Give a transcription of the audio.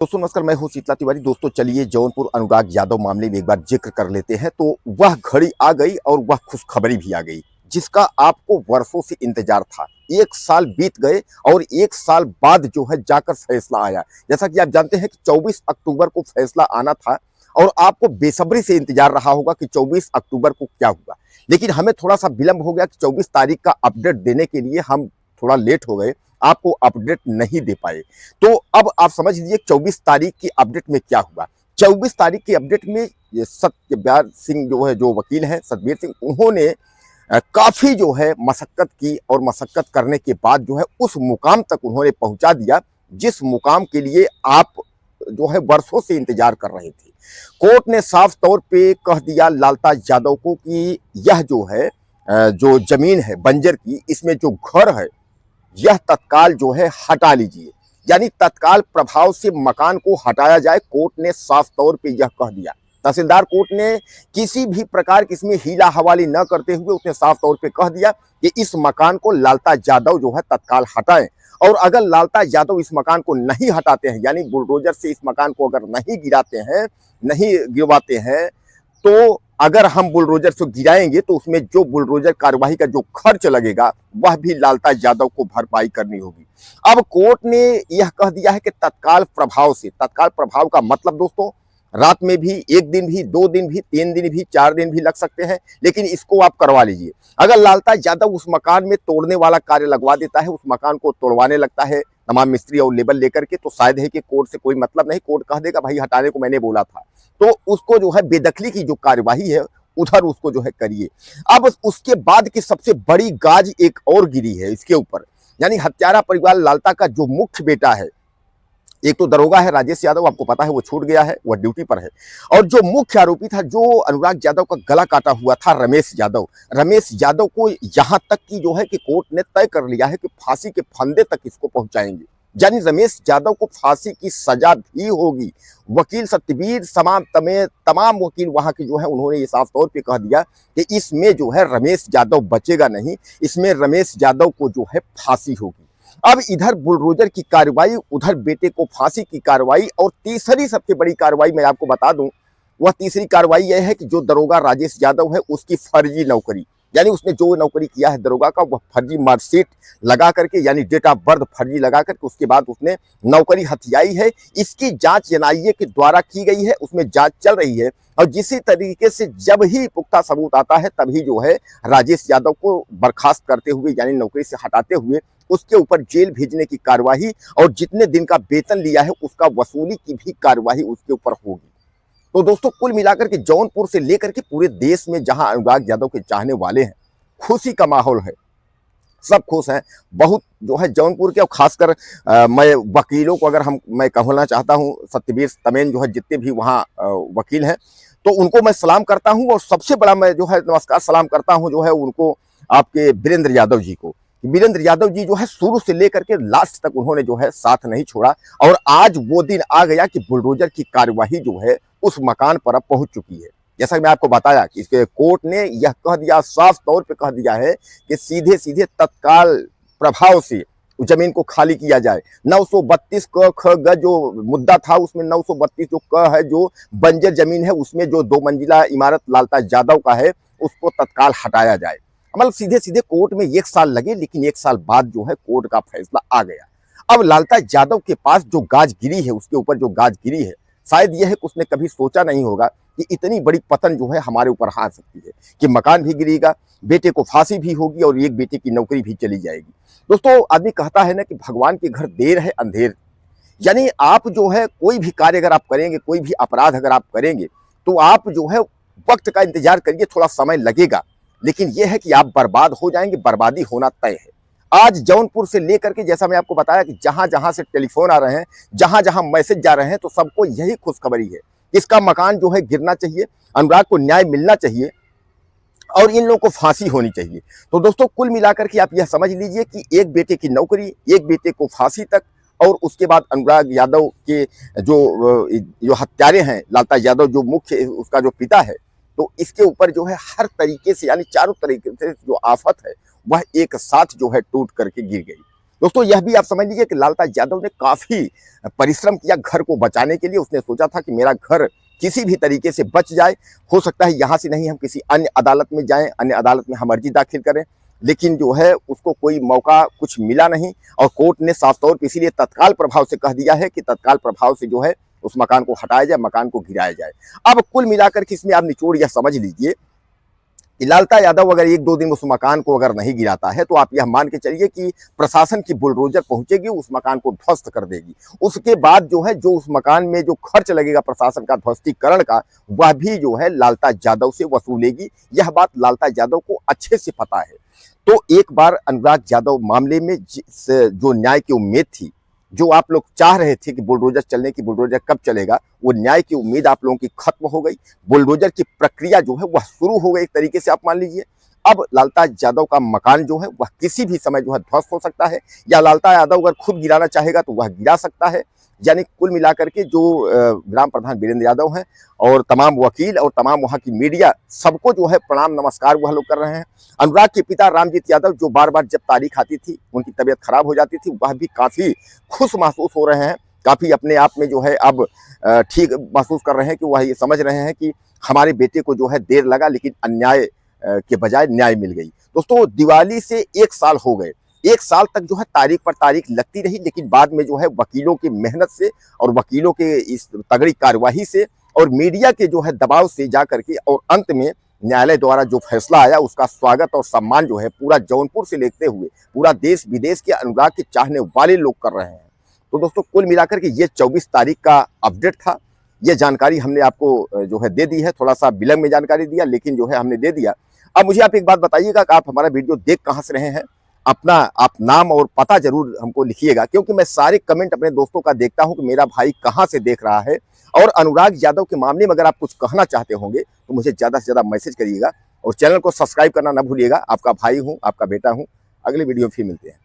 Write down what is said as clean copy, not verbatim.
दोस्तों नमस्कार, मैं हूं शीतला तिवारी। दोस्तों चलिए जौनपुर अनुराग यादव मामले में एक बार जिक्र कर लेते हैं। तो वह घड़ी आ गई और वह खुशखबरी भी आ गई जिसका आपको वर्षों से इंतजार था। एक साल बीत गए और एक साल बाद जो है जाकर फैसला आया। जैसा कि आप जानते हैं कि 24 अक्टूबर को फैसला आना था और आपको बेसब्री से इंतजार रहा होगा कि 24 अक्टूबर को क्या हुआ। लेकिन हमें थोड़ा सा विलंब हो गया कि 24 तारीख का अपडेट देने के लिए हम थोड़ा लेट हो गए, आपको अपडेट नहीं दे पाए। तो अब आप समझ लीजिए 24 तारीख की अपडेट में क्या हुआ। 24 तारीख की अपडेट में ये सत्यव्रत सिंह जो है, जो वकील हैं सतबीर सिंह, उन्होंने काफी जो है मशक्कत की और मशक्कत करने के बाद जो है उस मुकाम तक उन्होंने पहुंचा दिया जिस मुकाम के लिए आप जो है वर्षों से इंतजार कर रहे थे। कोर्ट ने साफ तौर पे कह दिया लालता यादव को कि यह जो है जो जमीन है बंजर की, इसमें जो घर है यह तत्काल जो है हटा लीजिए, यानी तत्काल प्रभाव से मकान को हटाया जाए। कोर्ट ने साफ तौर पे यह कह दिया। तहसीलदार कोर्ट ने किसी भी प्रकार की इसमें हीला हवाली न करते हुए उसने साफ तौर पे कह दिया कि इस मकान को लालता यादव जो है तत्काल हटाएं। और अगर लालता यादव इस मकान को नहीं हटाते हैं, यानी बुलडोजर से इस मकान को अगर नहीं गिराते हैं, नहीं गिरवाते हैं, तो अगर हम बुलडोजर से गिराएंगे तो उसमें जो बुलडोजर कार्यवाही का जो खर्च लगेगा वह भी लालता यादव को भरपाई करनी होगी। अब कोर्ट ने यह कह दिया है कि तत्काल प्रभाव से, तत्काल प्रभाव का मतलब दोस्तों रात में भी, एक दिन भी, 2 दिन भी, 3 दिन भी, 4 दिन भी लग सकते हैं, लेकिन इसको आप करवा लीजिए। अगर लालता यादव उस मकान में तोड़ने वाला कार्य लगवा देता है, उस मकान को तोड़वाने लगता है तमाम मिस्त्री और लेबर लेकर के, तो शायद है कि कोर्ट से कोई मतलब नहीं, कोर्ट कह देगा भाई हटाने को मैंने बोला था। तो उसको जो है बेदखली की जो कार्यवाही है उधर उसको जो है करिए। अब उसके बाद की सबसे बड़ी गाज एक और गिरी है इसके ऊपर, यानी हत्यारा परिवार लालता का जो मुख्य बेटा है, एक तो दरोगा है राजेश यादव, आपको पता है वो छूट गया है, वह ड्यूटी पर है। और जो मुख्य आरोपी था, जो अनुराग यादव का गला काटा हुआ था, रमेश यादव, रमेश यादव को यहां तक की जो है कि कोर्ट ने तय कर लिया है कि फांसी के फंदे तक इसको पहुंचाएंगे, यानी रमेश यादव को फांसी की सजा भी होगी। वकील सतबीर तमाम वकील वहां के जो है उन्होंने ये साफ तौर पे कह दिया कि इसमें जो है रमेश यादव बचेगा नहीं, इसमें रमेश यादव को जो है फांसी होगी। अब इधर बुलडोजर की कार्रवाई, उधर बेटे को फांसी की कार्रवाई, और तीसरी सबसे बड़ी कार्रवाई मैं आपको बता दूं, वह तीसरी कार्रवाई यह है कि जो दरोगा राजेश यादव है उसकी फर्जी नौकरी, यानी उसने जो नौकरी किया है दरोगा का, वह फर्जी मार्कशीट लगा करके, यानी डेट ऑफ बर्थ फर्जी लगा करके उसके बाद उसने नौकरी हथियाई है। इसकी जांच एनआईए के द्वारा की गई है, उसमें जांच चल रही है। और जिसी तरीके से जब ही पुख्ता सबूत आता है तभी जो है राजेश यादव को बर्खास्त करते हुए, यानी नौकरी से हटाते हुए उसके ऊपर जेल भेजने की कार्यवाही और जितने दिन का वेतन लिया है उसका वसूली की भी कार्यवाही उसके ऊपर होगी। तो दोस्तों कुल मिलाकर के जौनपुर से लेकर के पूरे देश में जहां अनुराग यादव के चाहने वाले हैं, खुशी का माहौल है, सब खुश हैं बहुत जो है जौनपुर के। और खासकर मैं वकीलों को अगर मैं कहना चाहता हूं, सत्यवीर तमेन जो है जितने भी वहाँ वकील हैं, तो उनको मैं सलाम करता हूं। और सबसे बड़ा मैं जो है नमस्कार सलाम करता हूं जो है उनको, आपके वीरेंद्र यादव जी को। वीरेंद्र यादव जी जो है शुरू से लेकर के लास्ट तक उन्होंने जो है साथ नहीं छोड़ा, और आज वो दिन आ गया कि बुलडोजर की कार्यवाही जो है उस मकान पर अब पहुंच चुकी है। जैसा कि मैं आपको बताया कि इसके कोर्ट ने यह कह दिया, साफ तौर पे कह दिया है कि सीधे सीधे तत्काल प्रभाव से जमीन को खाली किया जाए। 932 क ख ग जो मुद्दा था उसमें 932 जो क है, जो बंजर जमीन है, उसमें जो 2 मंजिला इमारत लालता यादव का है उसको तत्काल हटाया जाए। मतलब सीधे सीधे कोर्ट में 1 साल लगे, लेकिन 1 साल बाद जो है कोर्ट का फैसला आ गया। अब लालता यादव के पास जो गाज गिरी है, उसके ऊपर जो गाज गिरी है, शायद यह है कि उसने कभी सोचा नहीं होगा कि इतनी बड़ी पतन जो है हमारे ऊपर आ सकती है, कि मकान भी गिरेगा, बेटे को फांसी भी होगी और एक बेटे की नौकरी भी चली जाएगी। दोस्तों आदमी कहता है ना कि भगवान के घर देर है अंधेर, यानी आप जो है कोई भी कार्य अगर आप करेंगे, कोई भी अपराध अगर आप करेंगे, तो आप जो है वक्त का इंतजार करिए, थोड़ा समय लगेगा, लेकिन यह है कि आप बर्बाद हो जाएंगे, बर्बादी होना तय है। आज जौनपुर से लेकर के, जैसा मैं आपको बताया कि जहां जहां से टेलीफोन आ रहे हैं, जहां जहां मैसेज जा रहे हैं, तो सबको यही खुशखबरी है, इसका मकान जो है गिरना चाहिए, अनुराग को न्याय मिलना चाहिए और इन लोगों को फांसी होनी चाहिए। तो दोस्तों कुल मिलाकर के आप यह समझ लीजिए कि एक बेटे की नौकरी, एक बेटे को फांसी तक, और उसके बाद अनुराग यादव के जो हत्यारे हैं, लालता यादव जो मुख्य उसका जो पिता है, तो इसके ऊपर जो है हर तरीके से, यानी चारों तरीके से जो आफत है वह एक साथ जो है टूट करके गिर गई। दोस्तों यह भी आप समझ लीजिए कि लालता यादव ने काफी परिश्रम किया घर को बचाने के लिए। उसने सोचा था कि मेरा घर किसी भी तरीके से बच जाए, हो सकता है यहाँ से नहीं हम किसी अन्य अदालत में जाएं, अन्य अदालत में हम अर्जी दाखिल करें, लेकिन जो है उसको कोई मौका कुछ मिला नहीं और कोर्ट ने साफ तौर पर इसीलिए तत्काल प्रभाव से कह दिया है कि तत्काल प्रभाव से जो है उस मकान को हटाया जाए, मकान को गिराया जाए। अब कुल मिलाकर के इसमें आप निचोड़ यह समझ लीजिए कि लालता यादव अगर 1-2 दिन उस मकान को अगर नहीं गिराता है तो आप यह मान के चलिए कि प्रशासन की बुलडोजर पहुंचेगी, उस मकान को ध्वस्त कर देगी। उसके बाद जो है जो उस मकान में जो खर्च लगेगा प्रशासन का ध्वस्तीकरण का, वह भी जो है लालता यादव से वसूलेगी। यह बात लालता यादव को अच्छे से पता है। तो एक बार अनुराग यादव मामले में जो न्याय की उम्मीद थी, जो आप लोग चाह रहे थे कि बुलडोजर चलने की, बुलडोजर कब चलेगा, वो न्याय की उम्मीद आप लोगों की खत्म हो गई। बुलडोजर की प्रक्रिया जो है वह शुरू हो गई एक तरीके से आप मान लीजिए। अब लालता यादव का मकान जो है वह किसी भी समय जो है ध्वस्त हो सकता है, या लालता यादव अगर खुद गिराना चाहेगा तो वह गिरा सकता है। यानी कुल मिलाकर के जो ग्राम प्रधान वीरेंद्र यादव हैं और तमाम वकील और तमाम वहाँ की मीडिया, सबको जो है प्रणाम नमस्कार वह लोग कर रहे हैं। अनुराग के पिता रामजीत यादव, जो बार बार जब तारीख आती थी उनकी तबीयत खराब हो जाती थी, वह भी काफ़ी खुश महसूस हो रहे हैं, काफ़ी अपने आप में जो है अब ठीक महसूस कर रहे हैं कि वह ये समझ रहे हैं कि हमारे बेटे को जो है देर लगा लेकिन अन्याय के बजाय न्याय मिल गई। दोस्तों दिवाली से 1 साल हो गए, 1 साल तक जो है तारीख पर तारीख लगती रही, लेकिन बाद में जो है वकीलों की मेहनत से और वकीलों के इस तगड़ी कार्यवाही से और मीडिया के जो है दबाव से जा करके और अंत में न्यायालय द्वारा जो फैसला आया उसका स्वागत और सम्मान जो है पूरा जौनपुर से लेते हुए पूरा देश विदेश के अनुराग के चाहने वाले लोग कर रहे हैं। तो दोस्तों कुल मिलाकर के ये 24 तारीख का अपडेट था। ये जानकारी हमने आपको जो है दे दी है, थोड़ा सा विलंब में जानकारी दिया लेकिन जो है हमने दे दिया। अब मुझे आप एक बात बताइएगा कि आप हमारा वीडियो देख कहाँ से रहे हैं, अपना आप नाम और पता जरूर हमको लिखिएगा, क्योंकि मैं सारे कमेंट अपने दोस्तों का देखता हूं कि मेरा भाई कहां से देख रहा है। और अनुराग यादव के मामले में अगर आप कुछ कहना चाहते होंगे तो मुझे ज़्यादा से ज़्यादा मैसेज करिएगा और चैनल को सब्सक्राइब करना ना भूलिएगा। आपका भाई हूं, आपका बेटा हूं। अगले वीडियो में फिर मिलते हैं।